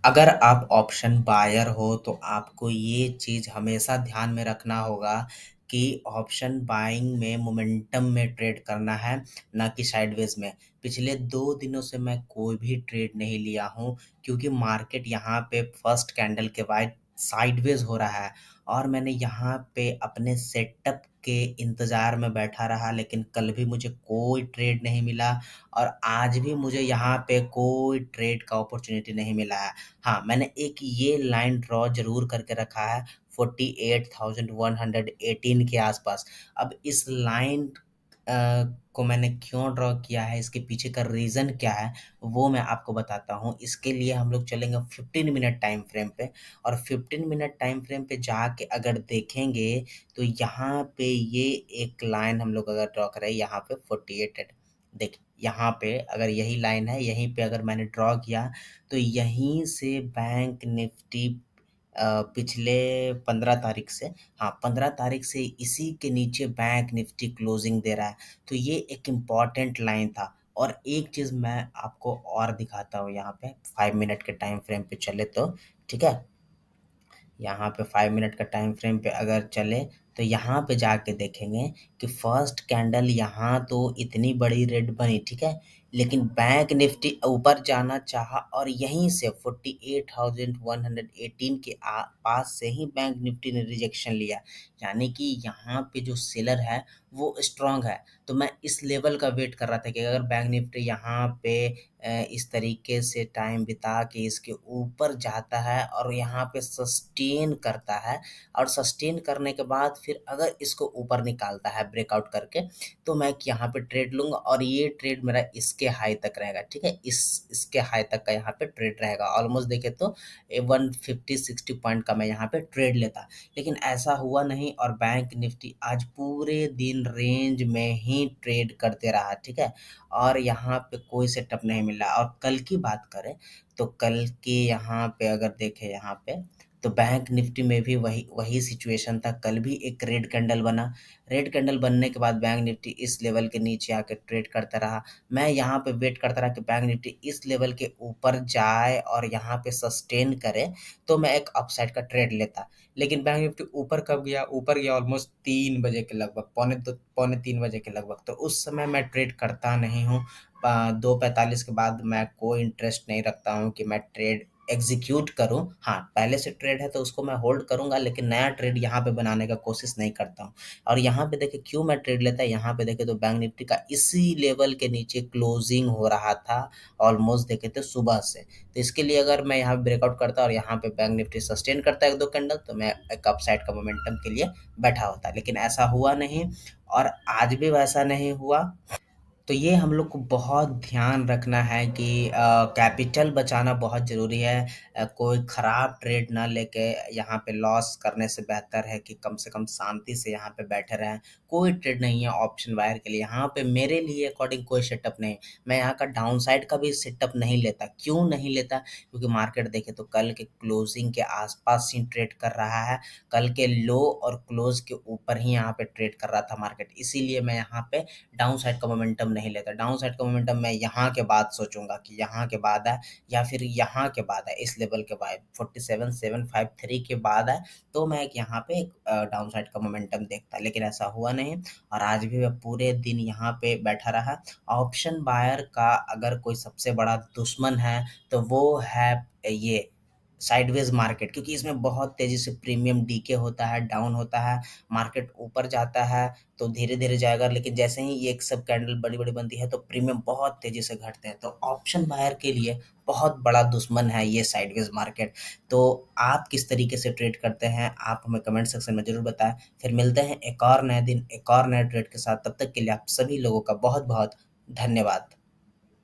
अगर आप option buyer हो तो आपको ये चीज़ हमेशा ध्यान में रखना होगा कि ऑप्शन बाइंग में मोमेंटम में ट्रेड करना है, ना कि साइडवेज में। पिछले 2 दिनों से मैं कोई भी ट्रेड नहीं लिया हूँ क्योंकि मार्केट यहाँ पे फर्स्ट कैंडल के बाद साइडवेज हो रहा है और मैंने यहाँ पे अपने सेटअप के इंतज़ार में बैठा रहा, लेकिन कल भी मुझे कोई ट्रेड नहीं मिला और आज भी मुझे यहाँ पे कोई ट्रेड का अपॉर्चुनिटी नहीं मिला है। हाँ, मैंने एक ये लाइन ड्रॉ ज़रूर करके रखा है 48,118 के आसपास। अब इस लाइन को मैंने क्यों ड्रॉ किया है, इसके पीछे का रीज़न क्या है, वो मैं आपको बताता हूँ। इसके लिए हम लोग चलेंगे 15 मिनट टाइम फ्रेम पे और 15 मिनट टाइम फ्रेम पे जाके अगर देखेंगे, तो यहाँ पे ये एक लाइन हम लोग अगर ड्रॉ करें यहाँ पे 48 देखिए, यहाँ पे अगर यही लाइन है, यहीं पे अगर मैंने ड्रॉ किया तो यहीं से बैंक निफ्टी पिछले 15 तारीख से, हाँ, 15 तारीख से इसी के नीचे बैंक निफ्टी क्लोजिंग दे रहा है। तो ये एक इम्पॉर्टेंट लाइन था और एक चीज़ मैं आपको और दिखाता हूँ यहाँ पे 5 मिनट के टाइम फ्रेम पे चले तो, ठीक है? यहाँ पे 5 मिनट का टाइम फ्रेम पे अगर चले तो यहाँ पे जाके देखेंगे कि फर्स्ट कैंडल यहाँ तो इतनी बड़ी रेड बनी, ठीक है? लेकिन बैंक निफ्टी ऊपर जाना चाहा और यहीं से 48,118 के पास से ही बैंक निफ्टी ने रिजेक्शन लिया। यानी कि यहाँ पे जो सेलर है वो स्ट्रांग है। तो मैं इस लेवल का वेट कर रहा था कि अगर बैंक निफ्टी यहाँ पे इस तरीके से टाइम बिता के इसके ऊपर जाता है और यहाँ पे सस्टेन करता है और सस्टेन करने के बाद फिर अगर इसको ऊपर निकालता है ब्रेकआउट करके, तो मैं यहाँ पे ट्रेड लूँगा और ये ट्रेड मेरा इसके हाई तक रहेगा, ठीक है? इसके हाई तक का यहाँ पे ट्रेड रहेगा। ऑलमोस्ट देखें तो 150-60 पॉइंट का मैं यहाँ पे ट्रेड लेता। लेकिन ऐसा हुआ नहीं और बैंक निफ्टी आज पूरे दिन रेंज में ही ट्रेड करते रहा, ठीक है? और यहाँ पे कोई सेटअप नहीं मिला और कल की बात करें तो कल के यहाँ पे अगर देखें यहाँ पे तो बैंक निफ्टी में भी वही वही सिचुएशन था। कल भी एक रेड कैंडल बना। रेड कैंडल बनने के बाद बैंक निफ्टी इस लेवल के नीचे आके ट्रेड करता रहा। मैं यहाँ पे वेट करता रहा कि बैंक निफ्टी इस लेवल के ऊपर जाए और यहाँ पे सस्टेन करे तो मैं एक अपसाइड का ट्रेड लेता। लेकिन बैंक निफ्टी ऊपर कब गया? ऊपर गया ऑलमोस्ट 3 बजे के लगभग, पौने 3 बजे के लगभग। तो उस समय मैं ट्रेड करता नहीं हूँ। 2:45 के बाद मैं कोई इंटरेस्ट नहीं रखता हूँ कि मैं ट्रेड एग्जीक्यूट करूँ। हाँ, पहले से ट्रेड है तो उसको मैं होल्ड करूँगा, लेकिन नया ट्रेड यहाँ पे बनाने का कोशिश नहीं करता हूँ। और यहाँ पे देखिए क्यों मैं ट्रेड लेता, यहाँ पे देखें तो बैंक निफ्टी का इसी लेवल के नीचे क्लोजिंग हो रहा था ऑलमोस्ट देखे तो सुबह से। तो इसके लिए अगर मैं यहाँ ब्रेकआउट करता और यहाँ पे बैंक निफ्टी सस्टेन करता 1-2 कैंडल, तो मैं एक अपसाइड का मोमेंटम के लिए बैठा होता। लेकिन ऐसा हुआ नहीं और आज भी वैसा नहीं हुआ। तो ये हम लोग को बहुत ध्यान रखना है कि कैपिटल बचाना बहुत ज़रूरी है। कोई ख़राब ट्रेड ना लेके यहाँ पे लॉस करने से बेहतर है कि कम से कम शांति से यहाँ पे बैठे रहें। कोई ट्रेड नहीं है ऑप्शन बायर के लिए, यहाँ पे मेरे लिए अकॉर्डिंग कोई सेटअप नहीं। मैं यहाँ का डाउनसाइड का भी सेटअप नहीं लेता। क्यों नहीं लेता? क्योंकि मार्केट देखें तो कल के क्लोजिंग के आसपास ही ट्रेड कर रहा है। कल के लो और क्लोज के ऊपर ही यहाँ पे ट्रेड कर रहा था मार्केट। इसीलिए मैं यहाँ पे डाउन साइड का मोमेंटम नहीं लेता। डाउन साइड का मोमेंटम मैं यहाँ के बाद सोचूँगा कि यहाँ के बाद है या फिर यहाँ के बाद है, इस लेवल के बाद 47,753 के बाद है, तो मैं एक यहाँ पे एक डाउन साइड का मोमेंटम देखता। लेकिन ऐसा हुआ नहीं और आज भी मैं पूरे दिन यहाँ पे बैठा रहा। ऑप्शन बायर का अगर कोई सबसे बड़ा दुश्मन है, तो वो है ये साइडवेज मार्केट, क्योंकि इसमें बहुत तेज़ी से प्रीमियम डीके होता है, डाउन होता है। मार्केट ऊपर जाता है तो धीरे-धीरे जाएगा, लेकिन जैसे ही ये एक सब कैंडल बड़ी-बड़ी बनती है तो प्रीमियम बहुत तेज़ी से घटते हैं। तो ऑप्शन बायर के लिए बहुत बड़ा दुश्मन है ये साइडवेज मार्केट। तो आप किस तरीके से ट्रेड करते हैं, आप हमें कमेंट सेक्शन में ज़रूर बताएँ। फिर मिलते हैं एक और नए दिन, एक और नए ट्रेड के साथ। तब तक के लिए आप सभी लोगों का बहुत-बहुत धन्यवाद।